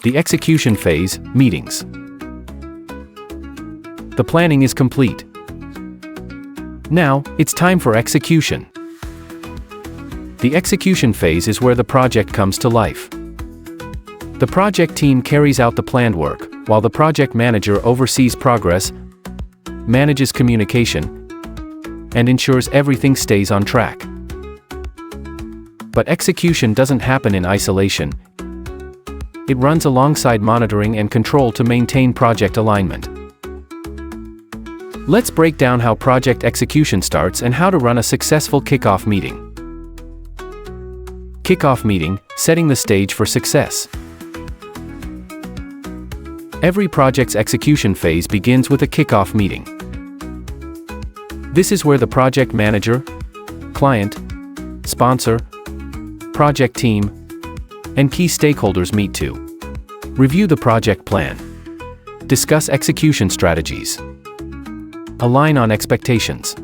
The execution phase, meetings. The planning is complete. Now, it's time for execution. The execution phase is where the project comes to life. The project team carries out the planned work, while the project manager oversees progress, manages communication, and ensures everything stays on track. But execution doesn't happen in isolation. It runs alongside monitoring and control to maintain project alignment. Let's break down how project execution starts and how to run a successful kickoff meeting. Kickoff meeting, setting the stage for success. Every project's execution phase begins with a kickoff meeting. This is where the project manager, client, sponsor, project team, and key stakeholders meet to review the project plan, discuss execution strategies, align on expectations,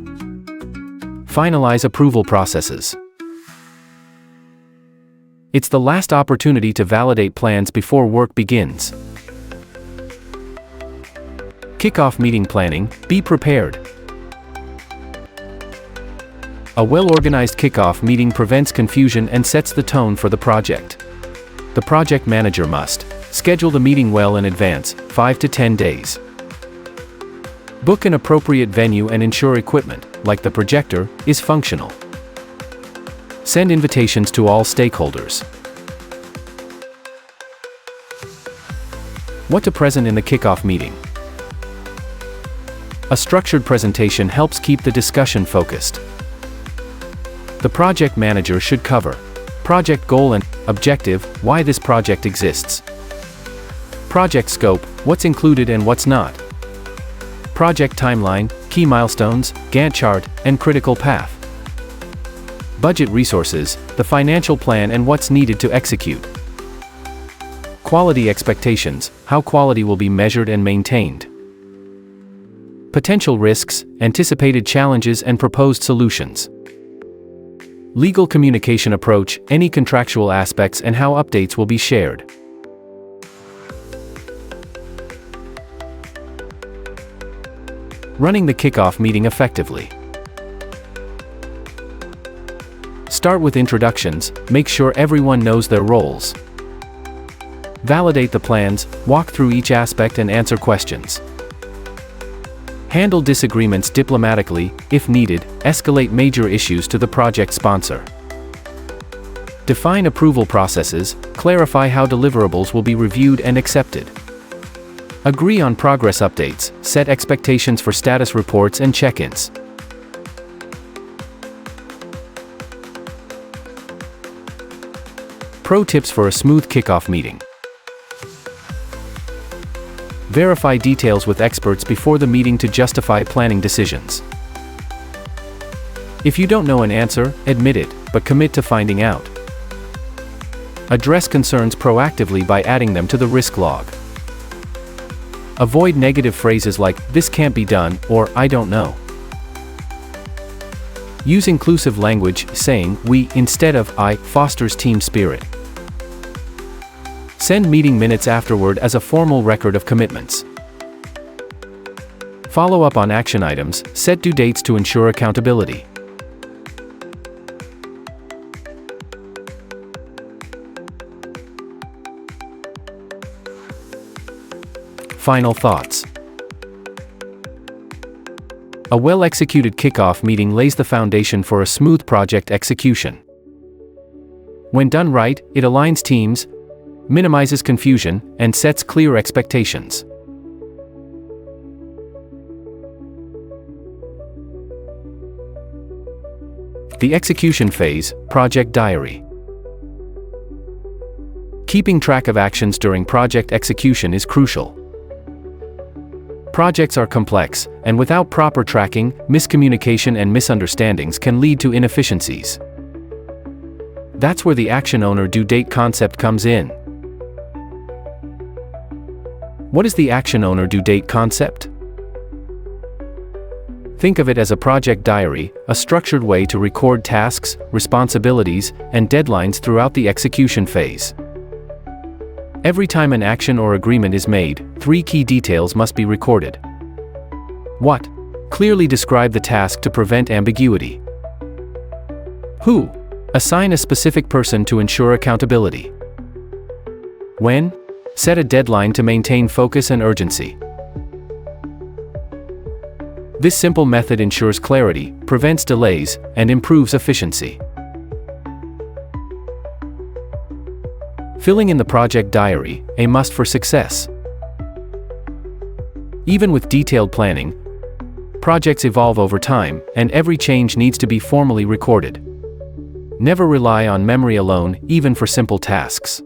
finalize approval processes. It's the last opportunity to validate plans before work begins. Kickoff meeting planning, be prepared. A well-organized kickoff meeting prevents confusion and sets the tone for the project. The project manager must schedule the meeting well in advance, 5 to 10 days. Book an appropriate venue and ensure equipment, like the projector, is functional. Send invitations to all stakeholders. What to present in the kickoff meeting? A structured presentation helps keep the discussion focused. The project manager should cover project goal and objective, why this project exists. Project scope, what's included and what's not. Project timeline, key milestones, Gantt chart, and critical path. Budget resources, the financial plan and what's needed to execute. Quality expectations, how quality will be measured and maintained. Potential risks, anticipated challenges and proposed solutions. Legal communication approach, any contractual aspects and how updates will be shared. Running the kickoff meeting effectively. Start with introductions, make sure everyone knows their roles. Validate the plans, walk through each aspect and answer questions. Handle disagreements diplomatically, if needed, escalate major issues to the project sponsor. Define approval processes, clarify how deliverables will be reviewed and accepted. Agree on progress updates, set expectations for status reports and check-ins. Pro tips for a smooth kickoff meeting. Verify details with experts before the meeting to justify planning decisions. If you don't know an answer, admit it, but commit to finding out. Address concerns proactively by adding them to the risk log. Avoid negative phrases like, "this can't be done," or "I don't know." Use inclusive language, saying "we" instead of "I" fosters team spirit. Send meeting minutes afterward as a formal record of commitments. Follow up on action items, set due dates to ensure accountability. Final thoughts. A well-executed kickoff meeting lays the foundation for a smooth project execution. When done right, it aligns teams, minimizes confusion, and sets clear expectations. The execution phase, project diary. Keeping track of actions during project execution is crucial. Projects are complex, and without proper tracking, miscommunication and misunderstandings can lead to inefficiencies. That's where the action owner due date concept comes in. What is the action owner due date concept? Think of it as a project diary, a structured way to record tasks, responsibilities, and deadlines throughout the execution phase. Every time an action or agreement is made, 3 key details must be recorded. What? Clearly describe the task to prevent ambiguity. Who? Assign a specific person to ensure accountability. When? Set a deadline to maintain focus and urgency. This simple method ensures clarity, prevents delays, and improves efficiency. Filling in the project diary, a must for success. Even with detailed planning, projects evolve over time, and every change needs to be formally recorded. Never rely on memory alone, even for simple tasks.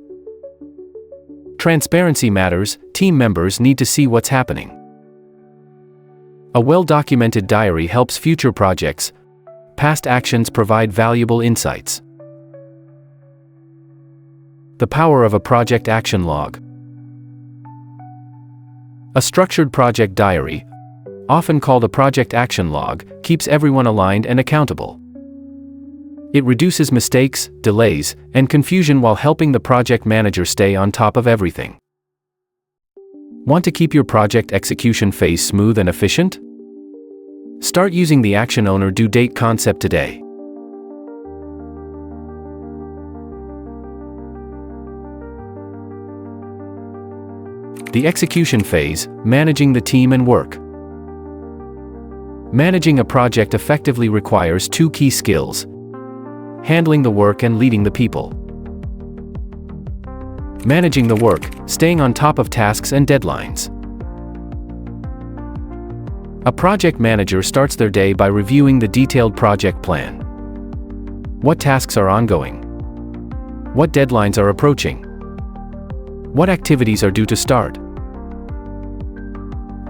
Transparency matters, team members need to see what's happening. A well-documented diary helps future projects. Past actions provide valuable insights. The power of a project action log. A structured project diary, often called a project action log, keeps everyone aligned and accountable. It reduces mistakes, delays, and confusion while helping the project manager stay on top of everything. Want to keep your project execution phase smooth and efficient? Start using the Action Owner Due Date concept today. The execution phase, managing the team and work. Managing a project effectively requires 2 key skills: handling the work and leading the people. Managing the work, staying on top of tasks and deadlines. A project manager starts their day by reviewing the detailed project plan. What tasks are ongoing? What deadlines are approaching? What activities are due to start?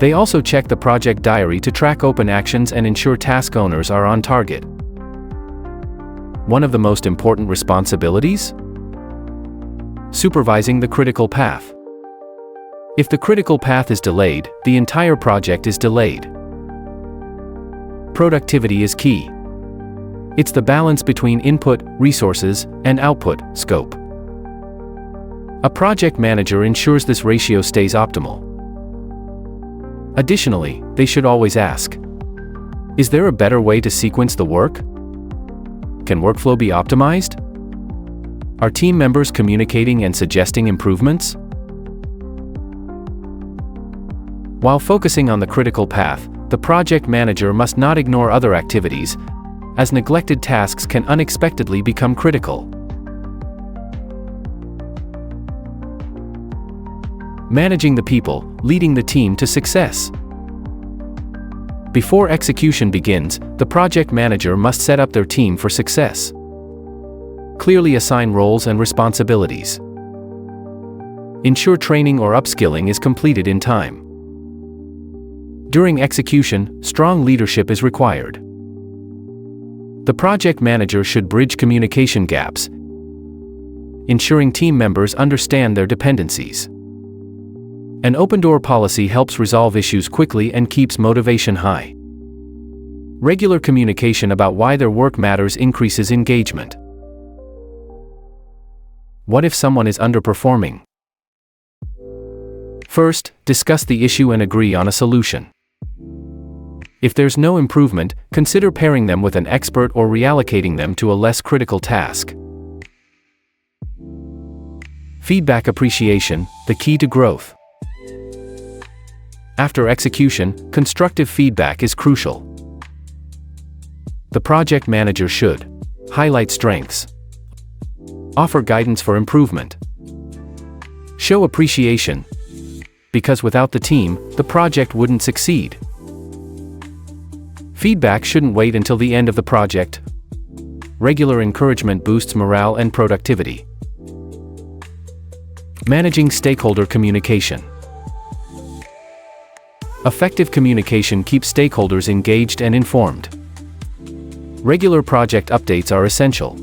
They also check the project diary to track open actions and ensure task owners are on target. One of the most important responsibilities? Supervising the critical path. If the critical path is delayed, the entire project is delayed. Productivity is key. It's the balance between input, resources, and output, scope. A project manager ensures this ratio stays optimal. Additionally, they should always ask, is there a better way to sequence the work? Can workflow be optimized? Are team members communicating and suggesting improvements? While focusing on the critical path, the project manager must not ignore other activities, as neglected tasks can unexpectedly become critical. Managing the people, leading the team to success. Before execution begins, the project manager must set up their team for success. Clearly assign roles and responsibilities. Ensure training or upskilling is completed in time. During execution, strong leadership is required. The project manager should bridge communication gaps, ensuring team members understand their dependencies. An open-door policy helps resolve issues quickly and keeps motivation high. Regular communication about why their work matters increases engagement. What if someone is underperforming? First, discuss the issue and agree on a solution. If there's no improvement, consider pairing them with an expert or reallocating them to a less critical task. Feedback appreciation, the key to growth. After execution, constructive feedback is crucial. The project manager should highlight strengths, offer guidance for improvement, show appreciation, because without the team, the project wouldn't succeed. Feedback shouldn't wait until the end of the project. Regular encouragement boosts morale and productivity. Managing stakeholder communication. Effective communication keeps stakeholders engaged and informed. Regular project updates are essential.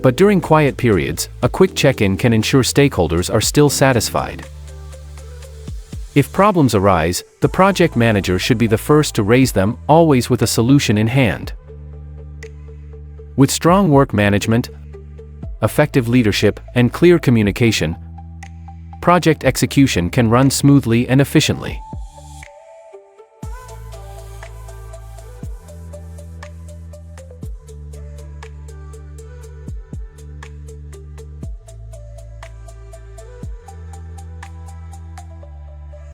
But during quiet periods, a quick check-in can ensure stakeholders are still satisfied. If problems arise, the project manager should be the first to raise them, always with a solution in hand. With strong work management, effective leadership, and clear communication, project execution can run smoothly and efficiently.